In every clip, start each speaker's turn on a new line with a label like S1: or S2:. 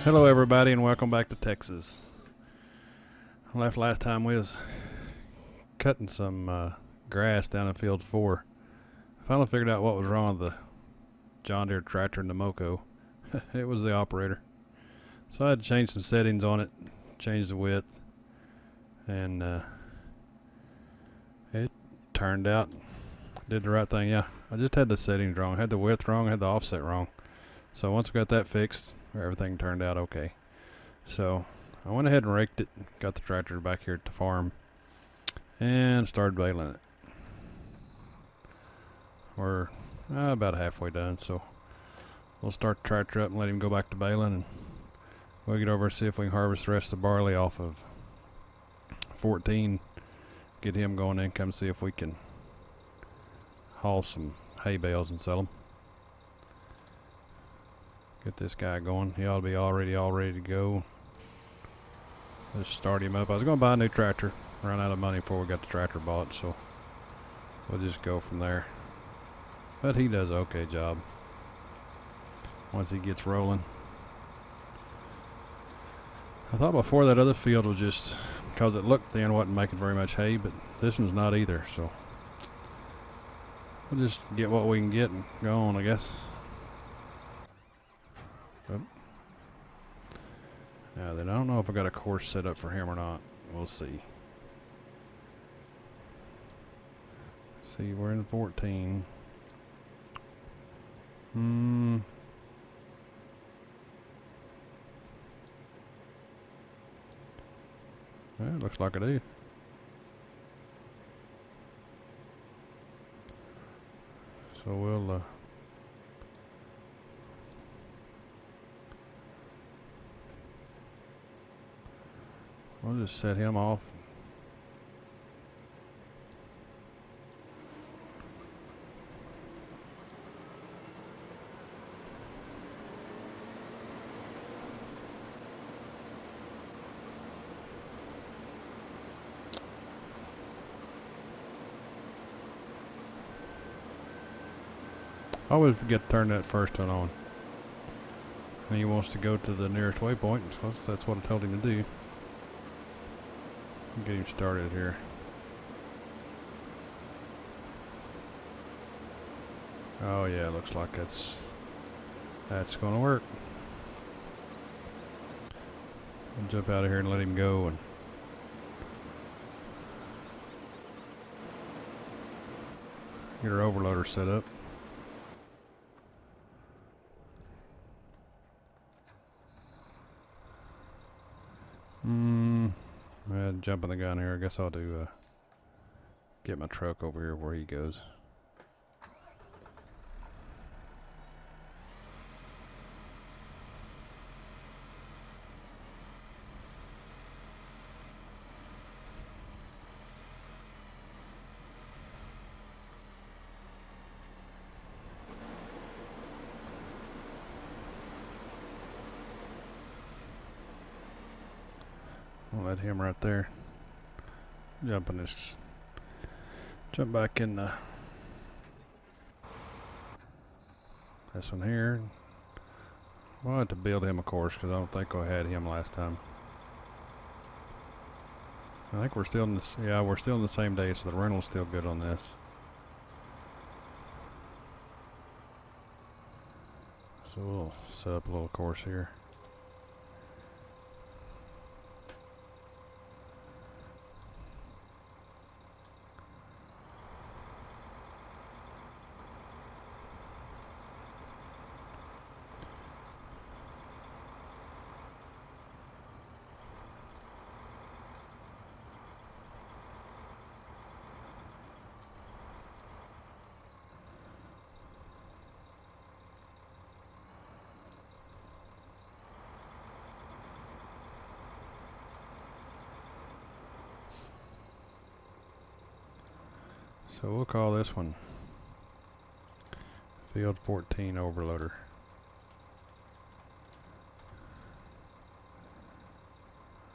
S1: Hello everybody and welcome back to Texas. I left last time we was cutting some grass down in field 4. I finally figured out what was wrong with the John Deere tractor and the Moco. It was the operator. So I had to change some settings on it, change the width, and it turned out, did the right thing. Yeah, I just had the settings wrong, had the width wrong, had the offset wrong. So once we got that fixed, everything turned out okay. So I went ahead and raked it, got the tractor back here at the farm, and started baling it. We're about halfway done, so we'll start the tractor up and let him go back to baling, and we'll get over and see if we can harvest the rest of the barley off of 14, get him going in, come see if we can haul some hay bales and sell them. Get this guy going. He ought to be all ready to go. Let's start him up. I was going to buy a new tractor. Run out of money before we got the tractor bought, so we'll just go from there. But he does an okay job once he gets rolling. I thought before that other field was just because it looked thin, wasn't making very much hay, but this one's not either, so we'll just get what we can get and go on, I guess. Now then, I don't know if I got a course set up for him or not. We'll see. See, we're in 14. Well, it looks like I do. So we'll just set him off. I always forget to turn that first one on. And he wants to go to the nearest waypoint, so that's what I told him to do. Get him started here. Oh yeah, looks like that's gonna work. I'll jump out of here and let him go and get our overloader set up. Jumping the gun here. I guess I'll do get my truck over here where he goes. I'll let him right there. Jump back in this one here. We'll have to build him a course because I don't think I had him last time. I think we're still in this. Yeah, we're still in the same day, so the rental's still good on this. So we'll set up a little course here. So we'll call this one Field 14 Overloader.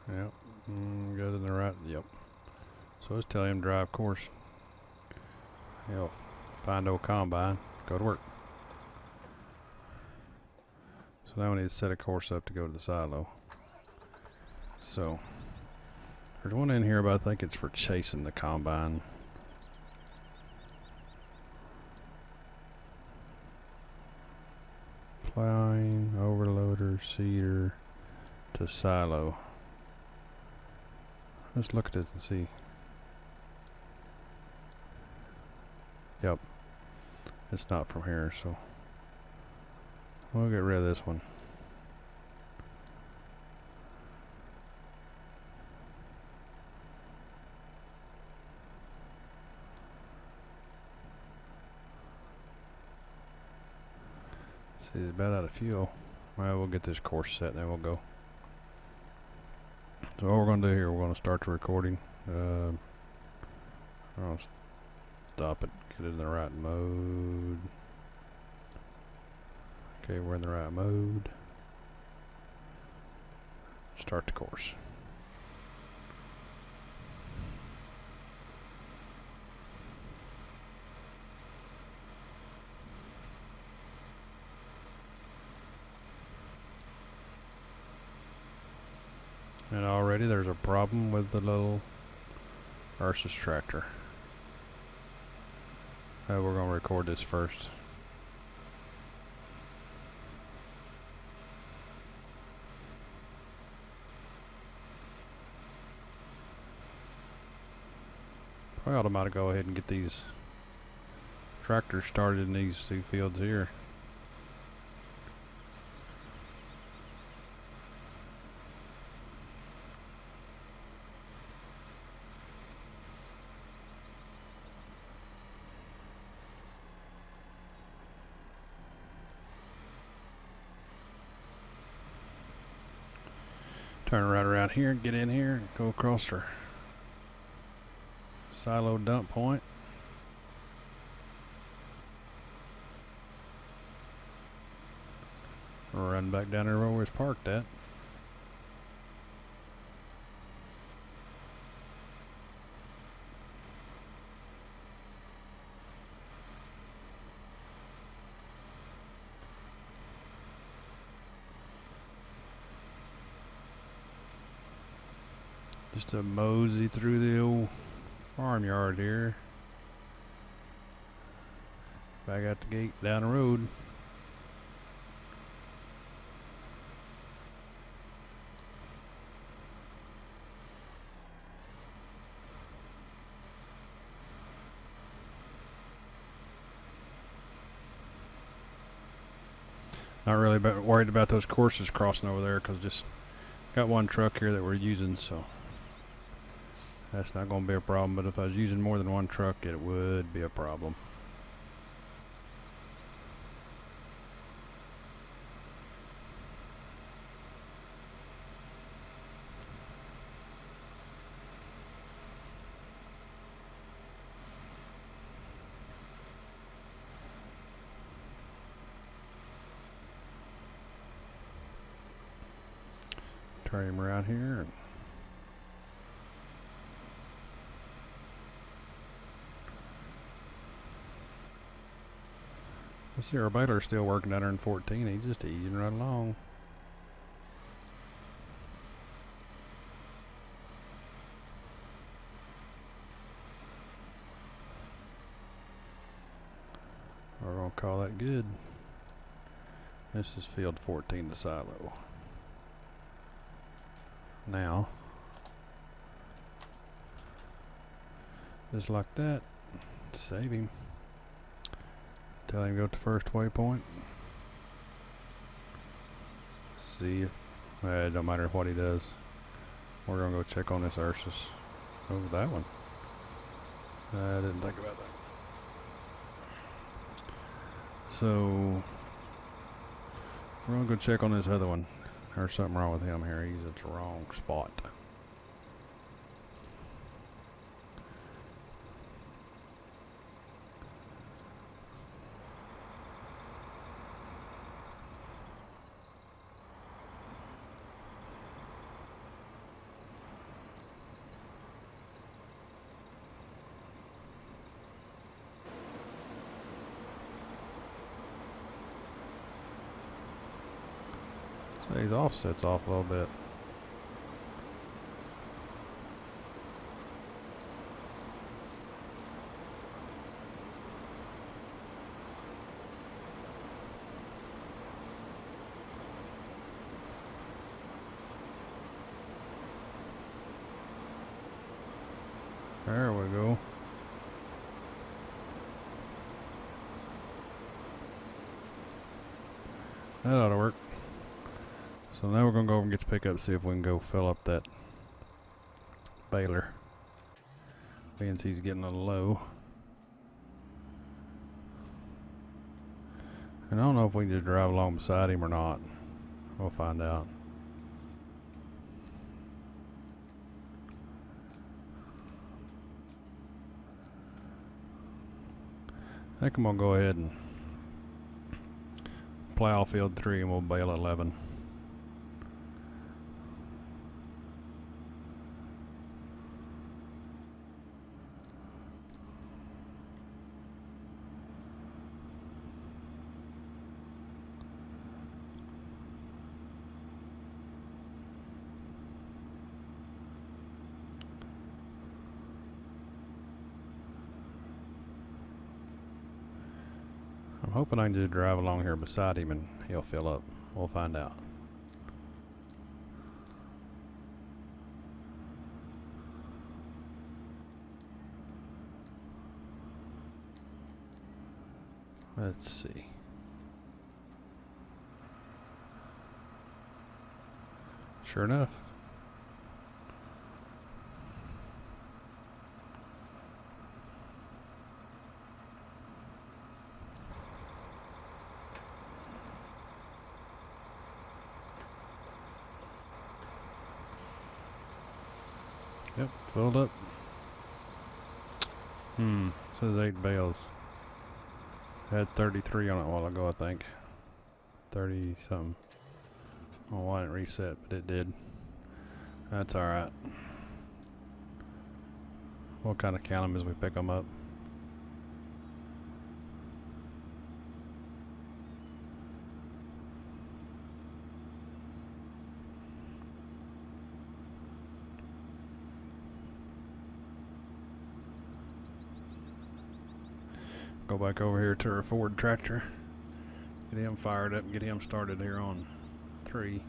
S1: Yep, good in the right, yep. So let's tell him drive course. He'll find old combine, go to work. So now we need to set a course up to go to the silo. So there's one in here, but I think it's for chasing the combine. Plowing, overloader, seeder to silo. Let's look at this and see. Yep. It's not from here, so we'll get rid of this one. See, it's about out of fuel. Well, we'll get this course set and then we'll go. So what we're going to do here, we're going to start the recording. I'm going to stop it, get it in the right mode. Okay, we're in the right mode. Start the course. And already there's a problem with the little Ursus tractor. We're going to record this first. Probably ought to might go ahead and get these tractors started in these two fields here. Turn right around here, get in here, and go across our silo dump point. Run back down there where we was parked at. Just a mosey through the old farmyard here. Back out the gate, down the road. Not really worried about those courses crossing over there, because just got one truck here that we're using, so that's not going to be a problem. But if I was using more than one truck, it would be a problem. Turn him around here. And let's see, our baler's still working at 114. He's just easing right along. We're going to call that good. This is field 14 to silo. Now, just like that, save him. Tell him to go to first waypoint. See if, it don't matter what he does. We're gonna go check on this Ursus. Oh, that one. I didn't think about that. So, we're gonna go check on this other one. There's something wrong with him here. He's at the wrong spot. So these offsets off a little bit. There we go. That ought to work. So now we're going to go over and get the pickup, see if we can go fill up that baler. Being he's getting a little low. And I don't know if we can just drive along beside him or not. We'll find out. I think I'm going to go ahead and plow field 3 and we'll bale 11. I'm hoping I can just drive along here beside him and he'll fill up. We'll find out. Let's see. Sure enough. Yep, filled up. Says 8 bales. Had 33 on it a while ago, I think. 30 something. Oh, why didn't it reset, but it did. That's alright. We'll kind of count them as we pick them up. Go back over here to our Ford tractor. Get him fired up and get him started here on 3.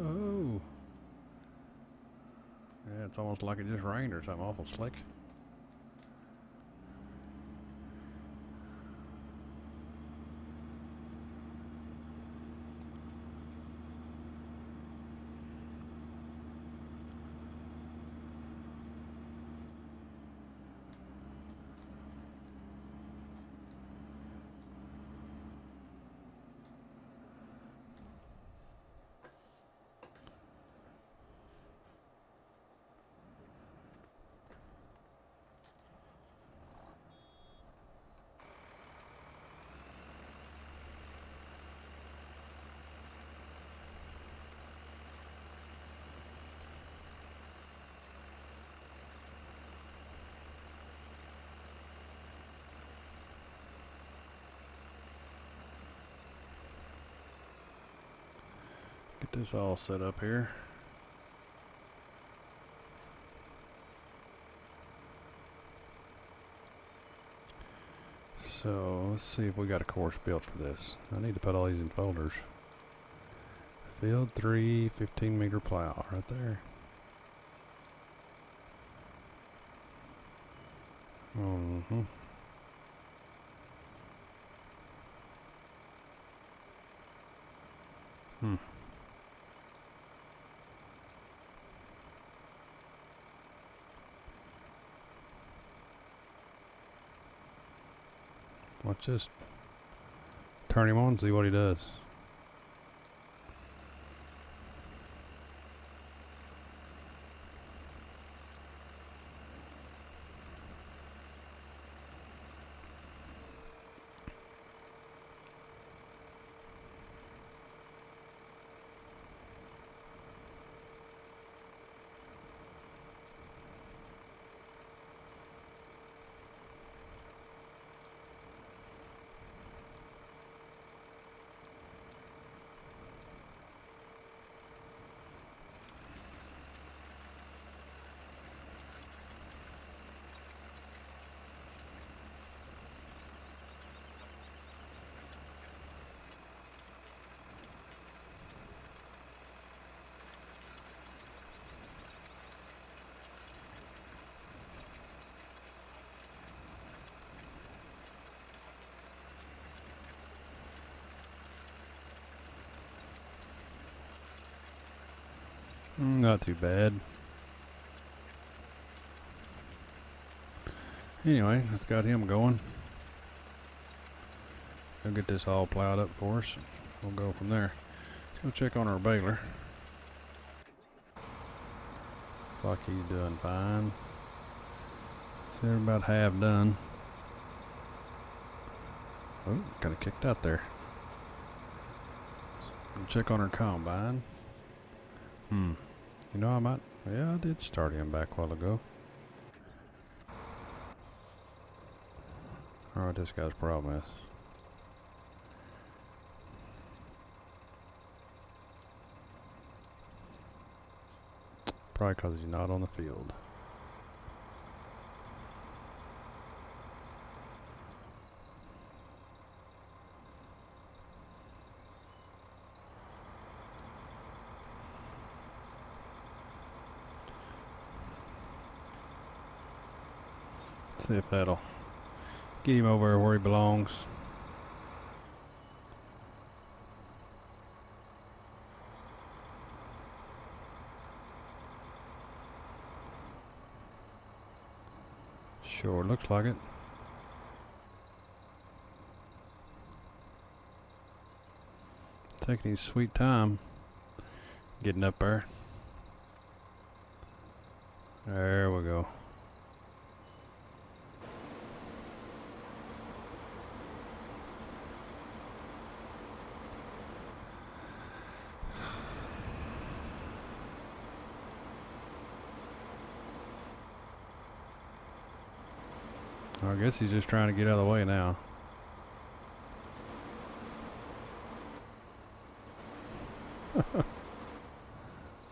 S1: Oh. Yeah, it's almost like it just rained or something awful slick. Get this all set up here. So let's see if we got a course built for this. I need to put all these in folders. Field 3, 15 meter plow right there. Watch this. Turn him on, see what he does. Not too bad. Anyway, let's got him going. He'll get this all plowed up for us. We'll go from there. Let's go check on our baler. Looks like he's doing fine. So they're about half done. Oh, kind of kicked out there. We'll check on our combine. You know, I might. Yeah, I did start him back a while ago. Alright, this guy's problem is. Probably because he's not on the field. See if that'll get him over where he belongs. Sure looks like it. Taking his sweet time getting up there. There we go. I guess he's just trying to get out of the way now.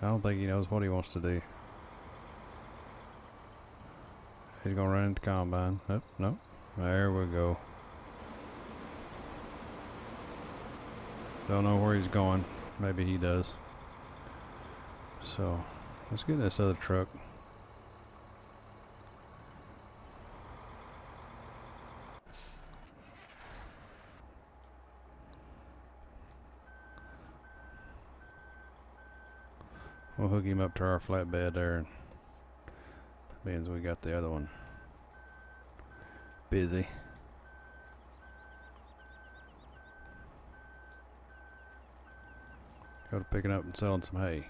S1: I don't think he knows what he wants to do. He's gonna run into combine. Oh, no. There we go. Don't know where he's going. Maybe he does. So, let's get this other truck. We'll hook him up to our flatbed there, and means we got the other one busy. Go to picking up and selling some hay.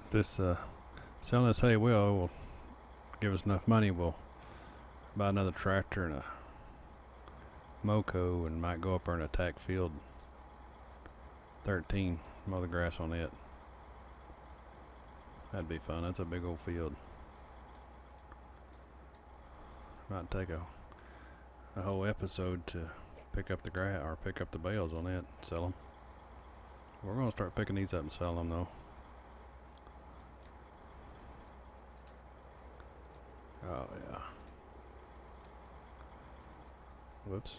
S1: This selling this hay will give us enough money. We'll buy another tractor and a Moco and might go up there and attack field 13, mow the grass on it. That'd be fun. That's a big old field. Might take a whole episode to pick up the grass or pick up the bales on it, sell them. We're gonna start picking these up and selling them though. Oh yeah. Whoops.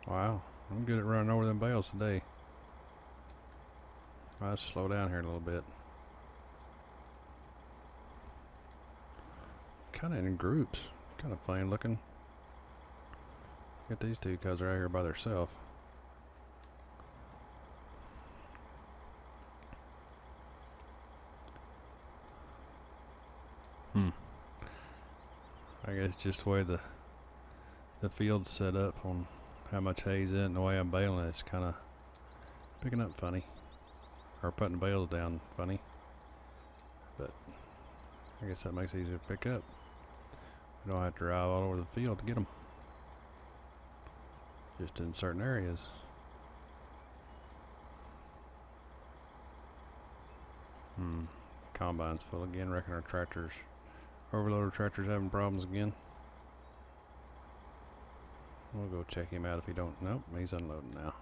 S1: Wow, I'm good at running over them bales today. I'll slow down here a little bit. Kind of in groups. Kind of funny looking. Get these two cuz they're out here by themselves. I guess just the way the field's set up on how much hay's in and the way I'm baling, it's kind of picking up funny. Or putting the bales down funny. But I guess that makes it easier to pick up. We don't have to drive all over the field to get them. Just in certain areas. Combine's full again. Reckon our tractors, overloader tractor's having problems again. We'll go check him out if he don't. Nope, he's unloading now.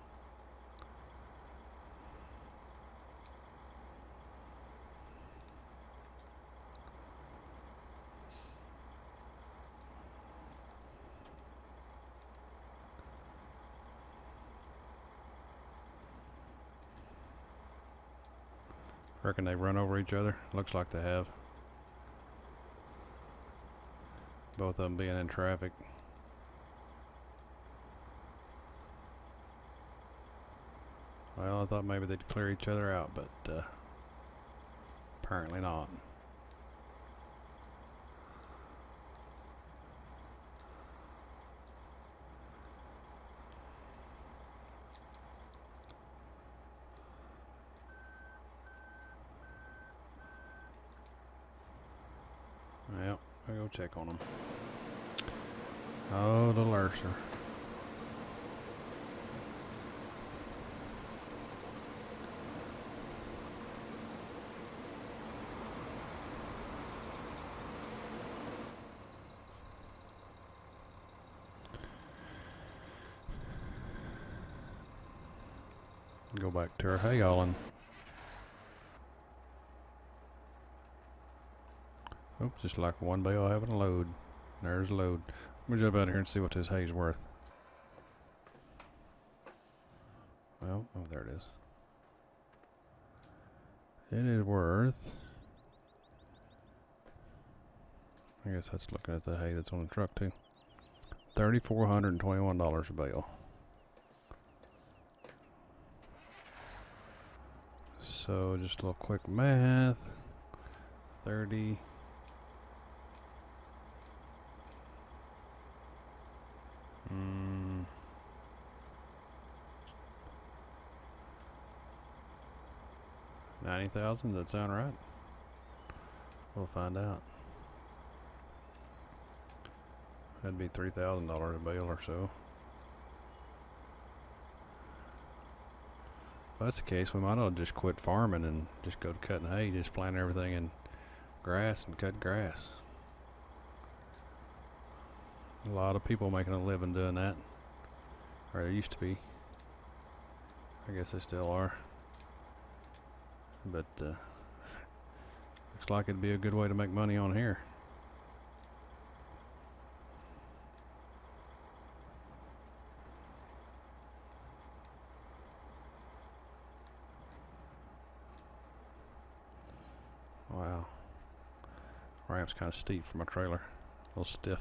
S1: Reckon they run over each other. Looks like they have. Both of them being in traffic. Well, I thought maybe they'd clear each other out, but apparently not. Yep, I'll go check on them. Oh, the lurser. Go back to our hay hauling. Oops, just like one bale having a load. There's a load. We'll jump out here and see what this hay's worth. Well, oh, there it is. It is worth, I guess that's looking at the hay that's on the truck too. $3,421 a bale. So just a little quick math. 30. $90,000, does that sound right? We'll find out. That'd be $3,000 a bale or so. If that's the case, we might as well just quit farming and just go to cutting hay, just plant everything in grass and cut grass. A lot of people making a living doing that. Or there used to be. I guess they still are. But looks like it'd be a good way to make money on here. Wow. Ramp's kind of steep for my trailer. A little stiff.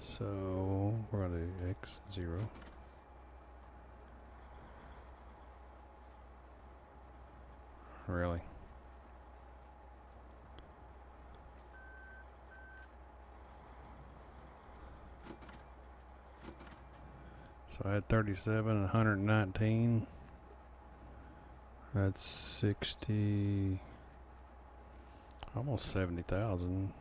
S1: So we're going to do X0. Really? So I had 37 and 119. That's 60, almost 70,000.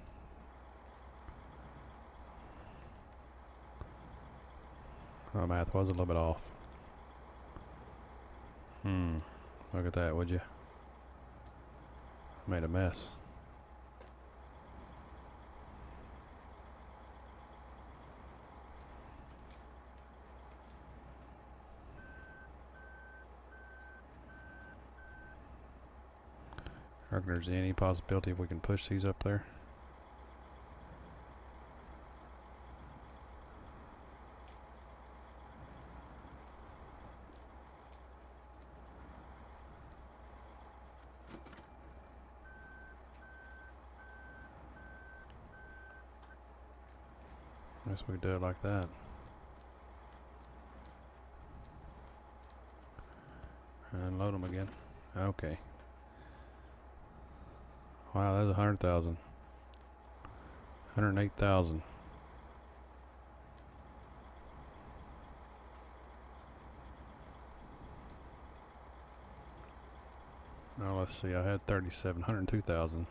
S1: My math was a little bit off. Look at that, would you? Made a mess. I reckon there's any possibility we can push these up there. Guess we do it like that. And unload them again. Okay. Wow, that's 100,000. 108,000. Now let's see, I had 37, 102,000.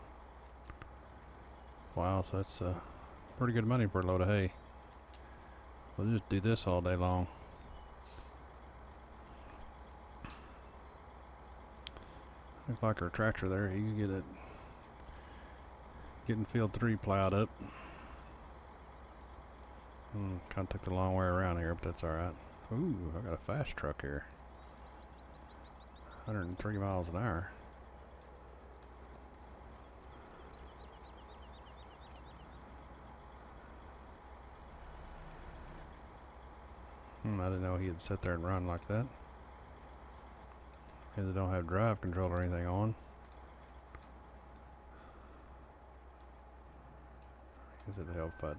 S1: Wow, so that's pretty good money for a load of hay. We'll just do this all day long. Looks like our tractor there, he can get it getting field 3 plowed up. Kind of took the long way around here, but that's alright. Ooh, I got a fast truck here. 103 miles an hour. I didn't know he'd sit there and run like that. They don't have drive control or anything on. Guess it'd help if I'd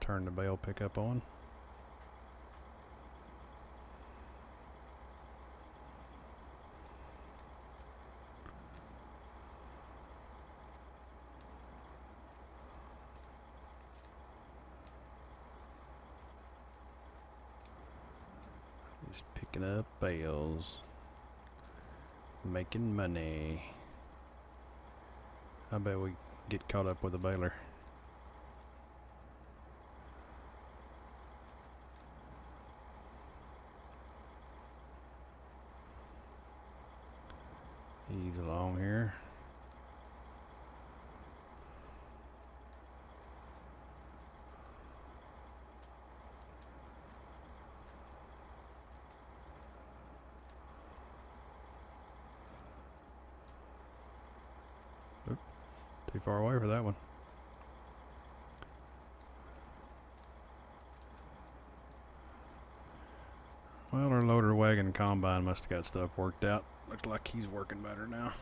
S1: turn the bale pickup on. Just picking up bales, making money. I bet we get caught up with a baler. Ease along here. Too far away for that one. Well, our loader wagon combine must have got stuff worked out. Looks like he's working better now.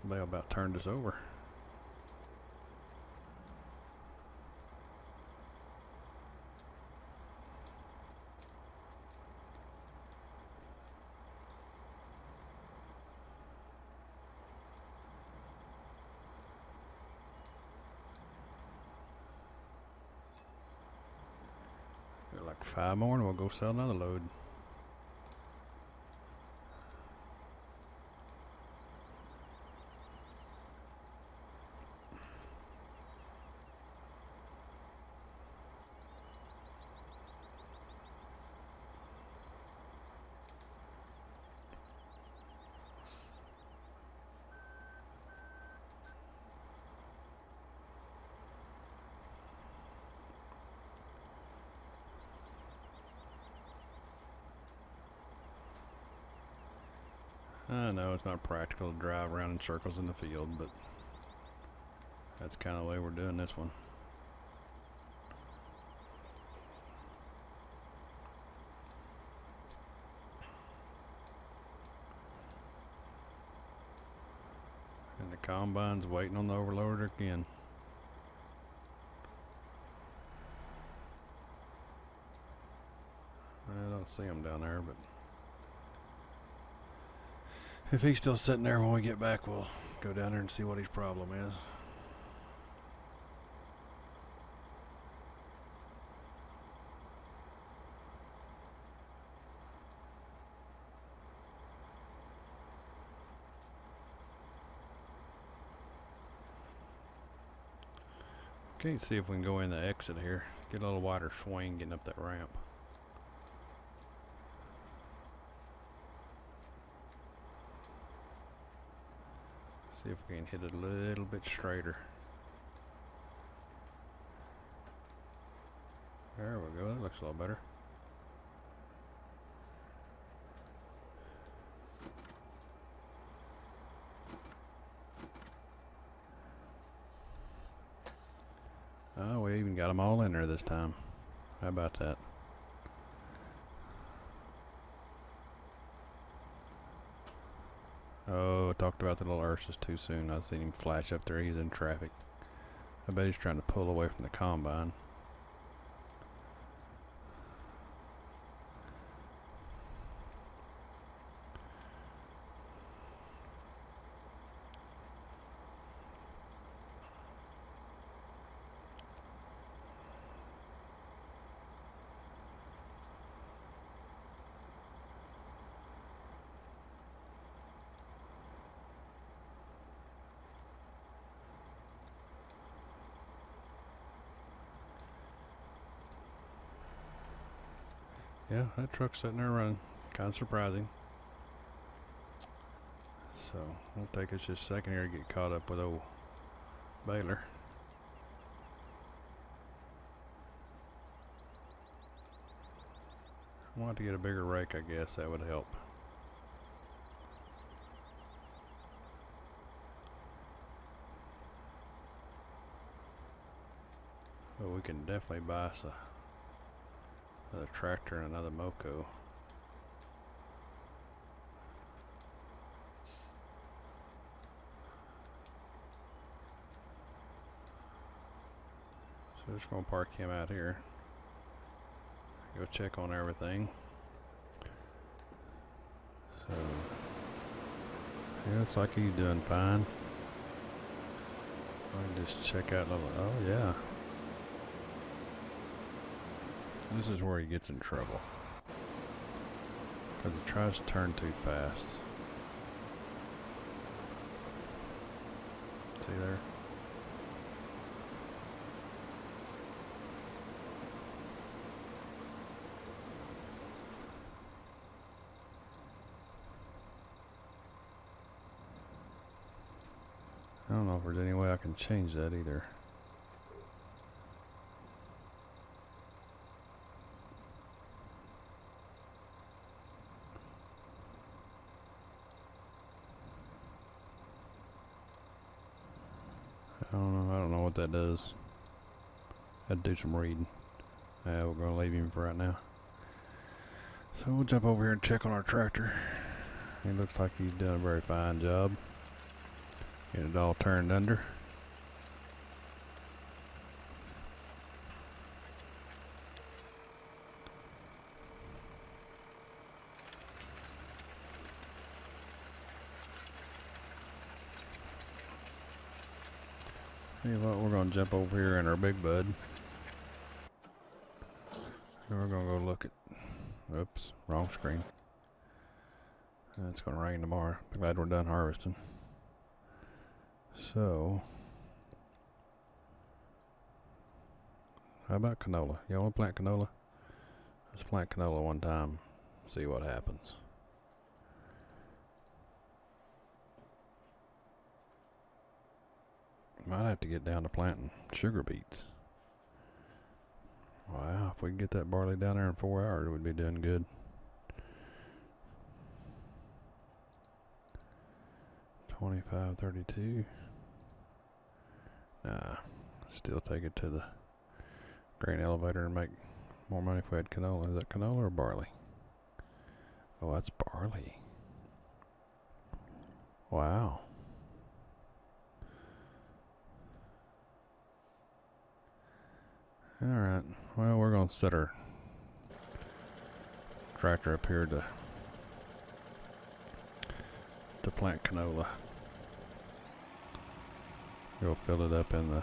S1: They about turned us over. Got like 5 more and we'll go sell another load. I know it's not practical to drive around in circles in the field, but that's kind of the way we're doing this one. And the combine's waiting on the overloader again. I don't see him down there, but if he's still sitting there when we get back, we'll go down there and see what his problem is. Okay, see if we can go in the exit here. Get a little wider swing getting up that ramp. See if we can hit it a little bit straighter. There we go, that looks a lot better. Oh, we even got them all in there this time. How about that? Oh, I talked about the little Ursus too soon. I seen him flash up there. He's in traffic. I bet he's trying to pull away from the combine. Yeah, that truck's sitting there running. Kind of surprising. So, it'll take us just a second here to get caught up with old Baler. I want to get a bigger rake, I guess. That would help. But we can definitely buy us another tractor and another Moco. So we're just going to park him out here. Go check on everything. So, yeah, looks like he's doing fine. I can just check out a little. Oh, yeah. This is where he gets in trouble. Because he tries to turn too fast. See there? I don't know if there's any way I can change that either. I don't know what that does. Had to do some reading. We're gonna leave him for right now. So we'll jump over here and check on our tractor. He looks like he's done a very fine job. Getting it all turned under. Tell you what, we're going to jump over here in our big bud. And we're going to go look at... Oops, wrong screen. It's going to rain tomorrow. Be glad we're done harvesting. So... how about canola? Y'all want to plant canola? Let's plant canola one time. See what happens. Might have to get down to planting sugar beets. Wow, if we can get that barley down there in 4 hours, we'd be doing good. 25.32. Nah, still take it to the grain elevator and make more money if we had canola. Is that canola or barley? Oh, that's barley. Wow. Alright, well, we're going to set our tractor up here to plant canola. We'll fill it up in the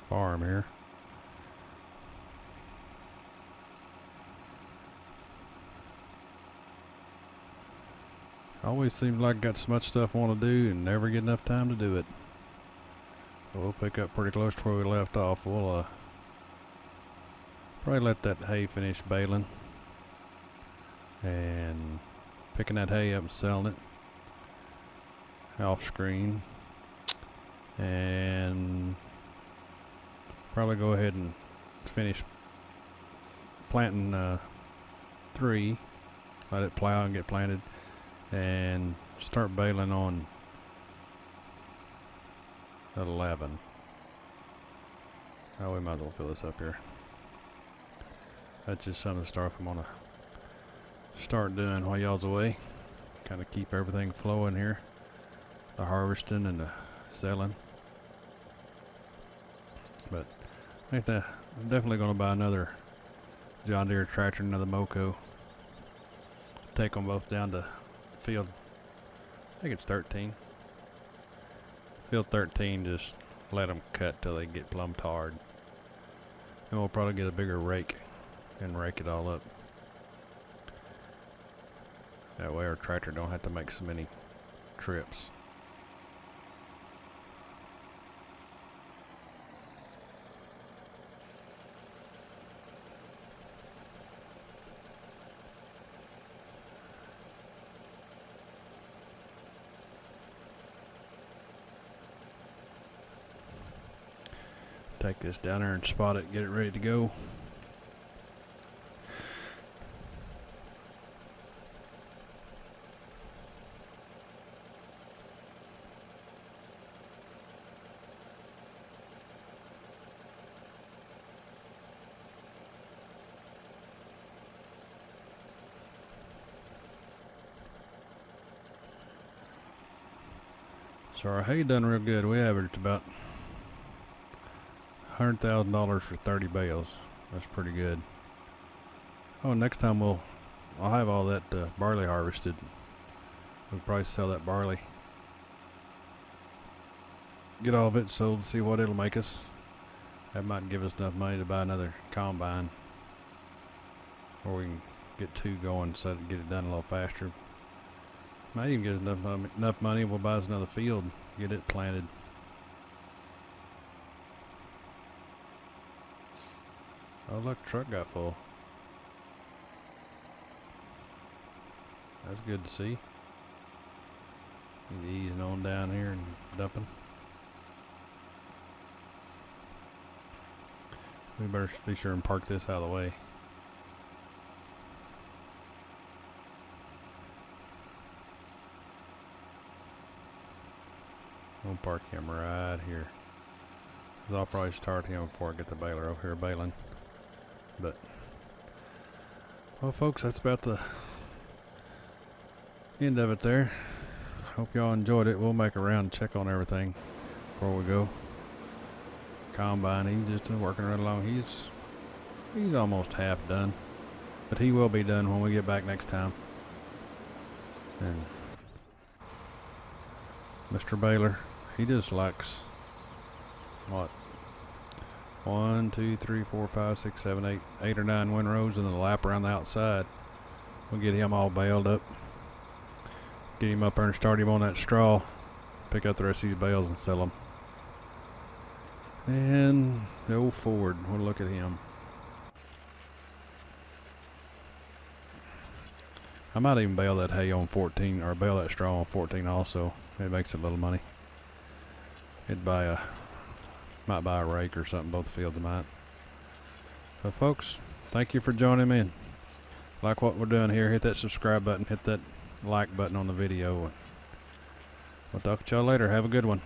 S1: farm here. Always seems like I got so much stuff I want to do and never get enough time to do it. So we'll pick up pretty close to where we left off. We'll probably let that hay finish baling and picking that hay up and selling it off screen, and probably go ahead and finish planting 3, let it plow and get planted, and start baling on 11. Oh, we might as well fill this up here. That's just some of the stuff I'm gonna start doing while y'all's away. Kind of keep everything flowing here. The harvesting and the selling. But I think that I'm definitely gonna buy another John Deere tractor, another Moco. Take them both down to field, I think it's 13. Field 13, just let them cut till they get plumb tarred. And we'll probably get a bigger rake and rake it all up. That way our tractor don't have to make so many trips. Take this down there and spot it, get it ready to go. So our hay done real good. We averaged about $100,000 for 30 bales. That's pretty good. Oh, next time I'll have all that barley harvested. We'll probably sell that barley. Get all of it sold, see what it'll make us. That might give us enough money to buy another combine. Or we can get two going so to get it done a little faster. Might even get us enough money, we'll buy us another field, get it planted. Oh look, the truck got full. That's good to see. He's easing on down here and dumping. We better be sure and park this out of the way. We'll park him right here. I'll probably start him before I get the baler over here baling. But, well folks, that's about the end of it there. Hope y'all enjoyed it. We'll make a round check on everything before we go. Combine, he's just working right along. He's almost half done. But he will be done when we get back next time. And Mr. Baler, he just likes what? 1, 2, 3, 4, 5, 6, 7, 8 or 9 windrows and a lap around the outside. We'll get him all baled up. Get him up there and start him on that straw. Pick up the rest of these bales and sell them. And the old Ford, we'll look at him. I might even bale that hay on 14, or bale that straw on 14 also. It makes a little money. Might buy a rake or something, both fields I might. So folks, thank you for joining me. And like what we're doing here, hit that subscribe button, hit that like button on the video. We'll talk to y'all later. Have a good one.